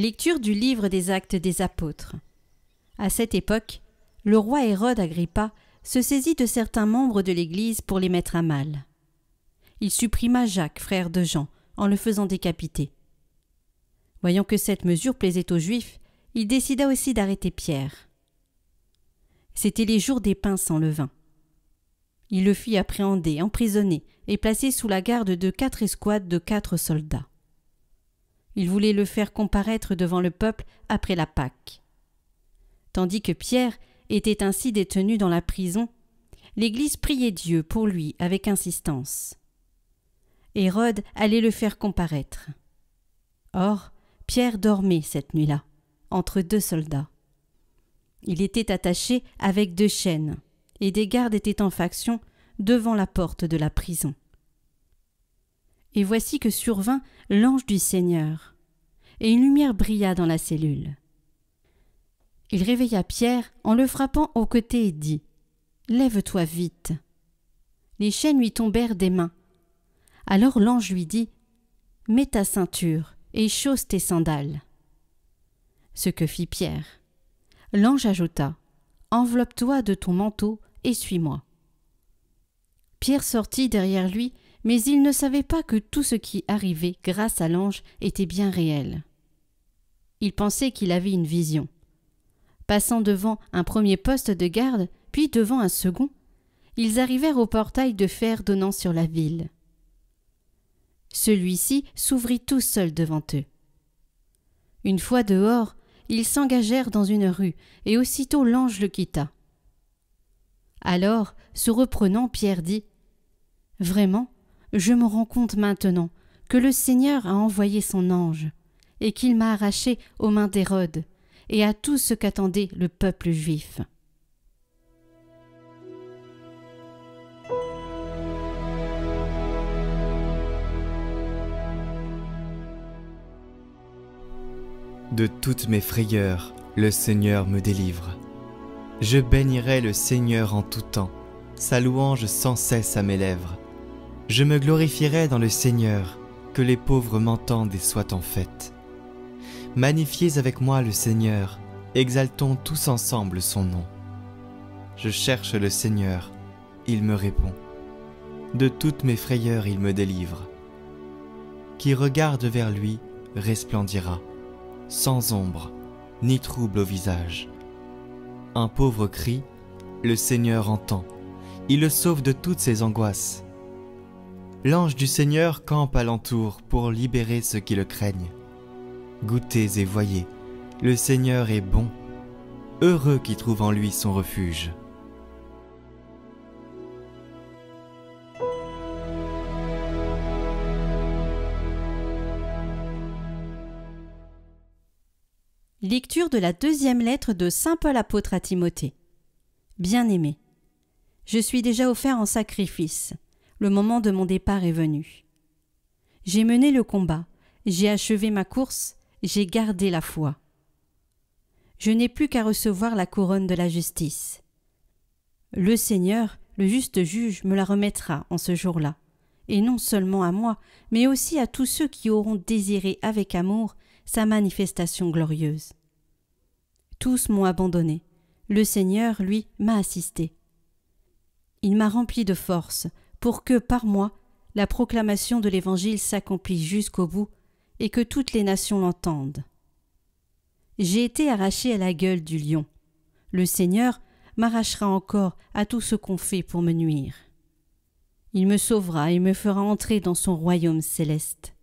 Lecture du livre des Actes des Apôtres. À cette époque, le roi Hérode Agrippa se saisit de certains membres de l'Église pour les mettre à mal. Il supprima Jacques, frère de Jean, en le faisant décapiter. Voyant que cette mesure plaisait aux Juifs, il décida aussi d'arrêter Pierre. C'étaient les jours des pains sans levain. Il le fit appréhender, emprisonner et placer sous la garde de 4 escouades de 4 soldats. Il voulait le faire comparaître devant le peuple après la Pâque. Tandis que Pierre était ainsi détenu dans la prison, l'Église priait Dieu pour lui avec insistance. Hérode allait le faire comparaître. Or, Pierre dormait cette nuit-là, entre 2 soldats. Il était attaché avec 2 chaînes, et des gardes étaient en faction devant la porte de la prison. Et voici que survint l'ange du Seigneur, et une lumière brilla dans la cellule. Il réveilla Pierre en le frappant au côté et dit « Lève-toi vite !» Les chaînes lui tombèrent des mains. Alors l'ange lui dit « Mets ta ceinture et chausse tes sandales. » Ce que fit Pierre. L'ange ajouta « Enveloppe-toi de ton manteau et suis-moi. » Pierre sortit derrière lui, mais il ne savait pas que tout ce qui arrivait grâce à l'ange était bien réel. Il pensait qu'il avait une vision. Passant devant un premier poste de garde, puis devant un second, ils arrivèrent au portail de fer donnant sur la ville. Celui-ci s'ouvrit tout seul devant eux. Une fois dehors, ils s'engagèrent dans une rue, et aussitôt l'ange le quitta. Alors, se reprenant, Pierre dit « Vraiment, je me rends compte maintenant que le Seigneur a envoyé son ange, et qu'il m'a arraché aux mains d'Hérode, et à tout ce qu'attendait le peuple juif. » De toutes mes frayeurs, le Seigneur me délivre. Je bénirai le Seigneur en tout temps, sa louange sans cesse à mes lèvres. Je me glorifierai dans le Seigneur, que les pauvres m'entendent et soient en fête. Magnifiez avec moi le Seigneur, exaltons tous ensemble son nom. Je cherche le Seigneur, il me répond. De toutes mes frayeurs il me délivre. Qui regarde vers lui resplendira, sans ombre, ni trouble au visage. Un pauvre cri, le Seigneur entend, il le sauve de toutes ses angoisses. L'ange du Seigneur campe alentour pour libérer ceux qui le craignent. Goûtez et voyez, le Seigneur est bon, heureux qui trouve en lui son refuge. Lecture de la 2e lettre de saint Paul apôtre à Timothée. Bien-aimé, je suis déjà offert en sacrifice, le moment de mon départ est venu. J'ai mené le combat, j'ai achevé ma course, j'ai gardé la foi. Je n'ai plus qu'à recevoir la couronne de la justice. Le Seigneur, le juste juge, me la remettra en ce jour-là, et non seulement à moi, mais aussi à tous ceux qui auront désiré avec amour sa manifestation glorieuse. Tous m'ont abandonné, le Seigneur, lui, m'a assisté. Il m'a rempli de force pour que, par moi, la proclamation de l'Évangile s'accomplisse jusqu'au bout et que toutes les nations l'entendent. J'ai été arraché à la gueule du lion. Le Seigneur m'arrachera encore à tout ce qu'on fait pour me nuire. Il me sauvera et me fera entrer dans son royaume céleste.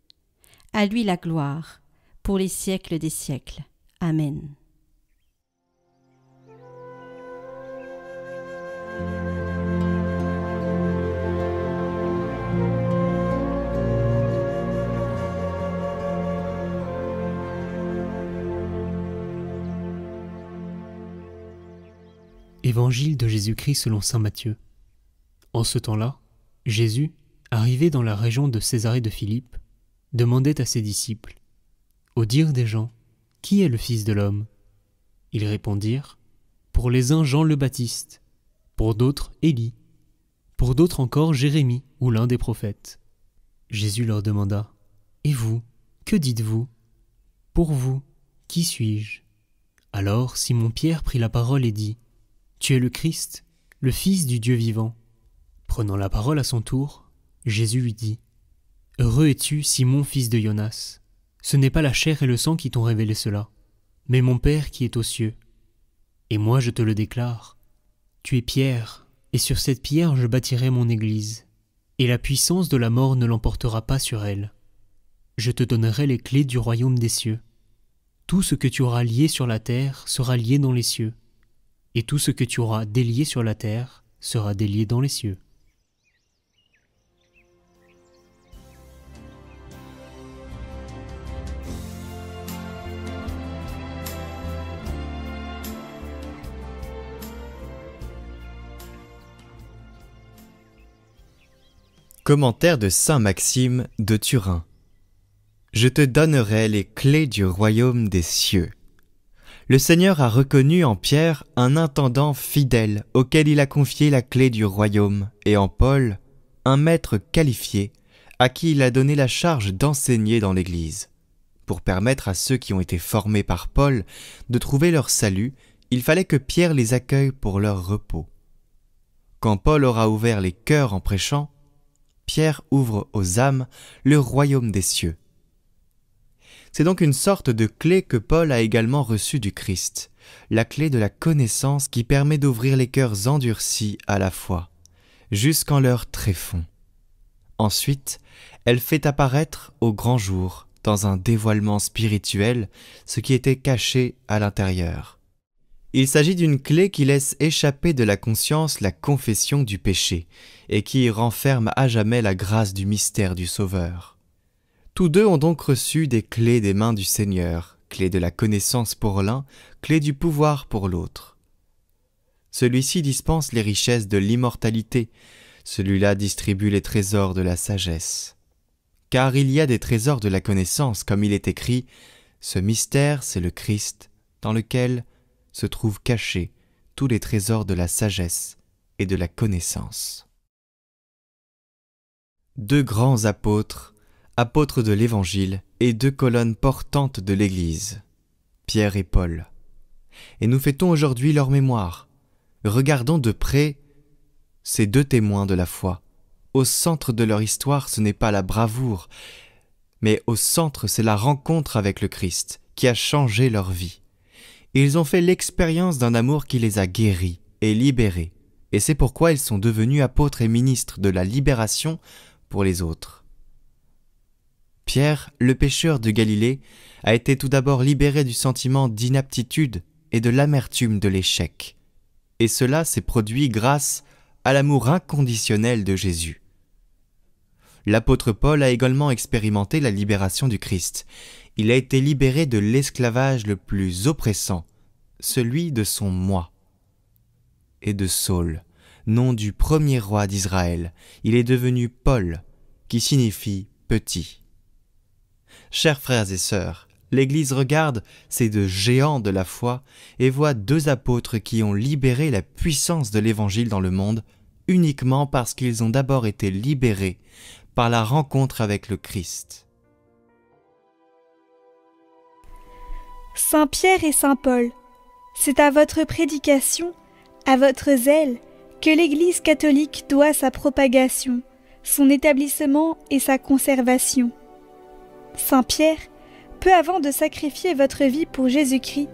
À lui la gloire, pour les siècles des siècles. Amen. Évangile de Jésus-Christ selon saint Matthieu. En ce temps-là, Jésus, arrivé dans la région de Césarée de Philippe, demandait à ses disciples, « Au dire des gens, qui est le Fils de l'homme ?» Ils répondirent, « Pour les uns Jean le Baptiste, pour d'autres Élie, pour d'autres encore Jérémie ou l'un des prophètes. » Jésus leur demanda, « Et vous, que dites-vous » Pour vous, Qui suis-je » Alors Simon-Pierre prit la parole et dit « Tu es le Christ, le Fils du Dieu vivant. » Prenant la parole à son tour, Jésus lui dit « Heureux es-tu, Simon, fils de Jonas. Ce n'est pas la chair et le sang qui t'ont révélé cela, mais mon Père qui est aux cieux. Et moi je te le déclare, tu es Pierre, et sur cette pierre je bâtirai mon église, et la puissance de la mort ne l'emportera pas sur elle. Je te donnerai les clés du royaume des cieux. Tout ce que tu auras lié sur la terre sera lié dans les cieux, et tout ce que tu auras délié sur la terre sera délié dans les cieux. » Commentaire de saint Maxime de Turin. Je te donnerai les clés du royaume des cieux. Le Seigneur a reconnu en Pierre un intendant fidèle auquel il a confié la clé du royaume, et en Paul, un maître qualifié à qui il a donné la charge d'enseigner dans l'Église. Pour permettre à ceux qui ont été formés par Paul de trouver leur salut, il fallait que Pierre les accueille pour leur repos. Quand Paul aura ouvert les cœurs en prêchant, Pierre ouvre aux âmes le royaume des cieux. C'est donc une sorte de clé que Paul a également reçue du Christ, la clé de la connaissance qui permet d'ouvrir les cœurs endurcis à la foi, jusqu'en leur tréfonds. Ensuite, elle fait apparaître au grand jour, dans un dévoilement spirituel, ce qui était caché à l'intérieur. Il s'agit d'une clé qui laisse échapper de la conscience la confession du péché et qui renferme à jamais la grâce du mystère du Sauveur. Tous deux ont donc reçu des clés des mains du Seigneur, clé de la connaissance pour l'un, clé du pouvoir pour l'autre. Celui-ci dispense les richesses de l'immortalité, celui-là distribue les trésors de la sagesse. Car il y a des trésors de la connaissance, comme il est écrit, « Ce mystère, c'est le Christ, dans lequel se trouvent cachés tous les trésors de la sagesse et de la connaissance. » Deux grands apôtres, apôtres de l'Évangile et deux colonnes portantes de l'Église, Pierre et Paul. Et nous fêtons aujourd'hui leur mémoire. Regardons de près ces deux témoins de la foi. Au centre de leur histoire, ce n'est pas la bravoure, mais au centre, c'est la rencontre avec le Christ qui a changé leur vie. Ils ont fait l'expérience d'un amour qui les a guéris et libérés, et c'est pourquoi ils sont devenus apôtres et ministres de la libération pour les autres. Pierre, le pêcheur de Galilée, a été tout d'abord libéré du sentiment d'inaptitude et de l'amertume de l'échec. Et cela s'est produit grâce à l'amour inconditionnel de Jésus. L'apôtre Paul a également expérimenté la libération du Christ. Il a été libéré de l'esclavage le plus oppressant, celui de son moi. Et de Saul, nom du premier roi d'Israël, il est devenu Paul, qui signifie petit. Chers frères et sœurs, l'Église regarde ces deux géants de la foi et voit deux apôtres qui ont libéré la puissance de l'Évangile dans le monde uniquement parce qu'ils ont d'abord été libérés par la rencontre avec le Christ. Saint Pierre et Saint Paul, c'est à votre prédication, à votre zèle, que l'Église catholique doit sa propagation, son établissement et sa conservation. Saint Pierre, peu avant de sacrifier votre vie pour Jésus-Christ,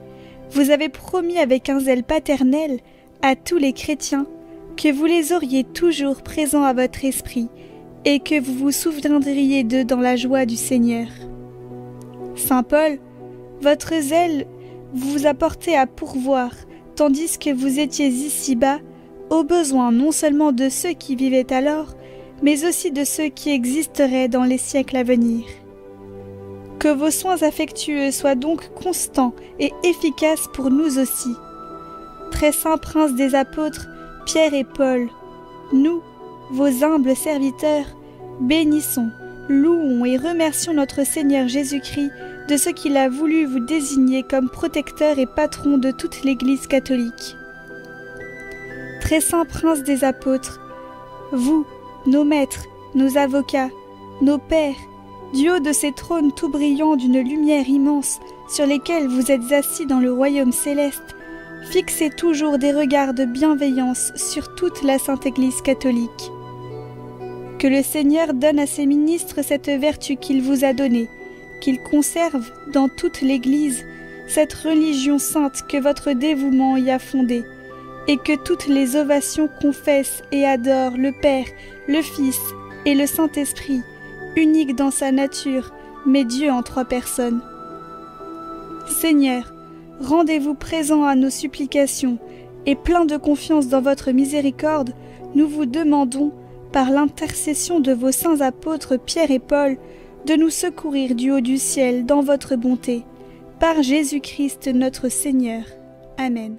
vous avez promis avec un zèle paternel à tous les chrétiens que vous les auriez toujours présents à votre esprit et que vous vous souviendriez d'eux dans la joie du Seigneur. Saint Paul, votre zèle vous a porté à pourvoir, tandis que vous étiez ici-bas, aux besoins non seulement de ceux qui vivaient alors, mais aussi de ceux qui existeraient dans les siècles à venir. Que vos soins affectueux soient donc constants et efficaces pour nous aussi. Très saints princes des apôtres, Pierre et Paul, nous, vos humbles serviteurs, bénissons, louons et remercions notre Seigneur Jésus-Christ de ce qu'il a voulu vous désigner comme protecteur et patron de toute l'Église catholique. Très saints princes des apôtres, vous, nos maîtres, nos avocats, nos pères, du haut de ces trônes tout brillants d'une lumière immense, sur lesquels vous êtes assis dans le royaume céleste, fixez toujours des regards de bienveillance sur toute la Sainte Église catholique. Que le Seigneur donne à ses ministres cette vertu qu'il vous a donnée, qu'il conserve dans toute l'Église cette religion sainte que votre dévouement y a fondée, et que toutes les ovations confessent et adorent le Père, le Fils et le Saint-Esprit, unique dans sa nature, mais Dieu en 3 personnes. Seigneur, rendez-vous présent à nos supplications, et plein de confiance dans votre miséricorde, nous vous demandons, par l'intercession de vos saints apôtres Pierre et Paul, de nous secourir du haut du ciel dans votre bonté. Par Jésus-Christ notre Seigneur. Amen.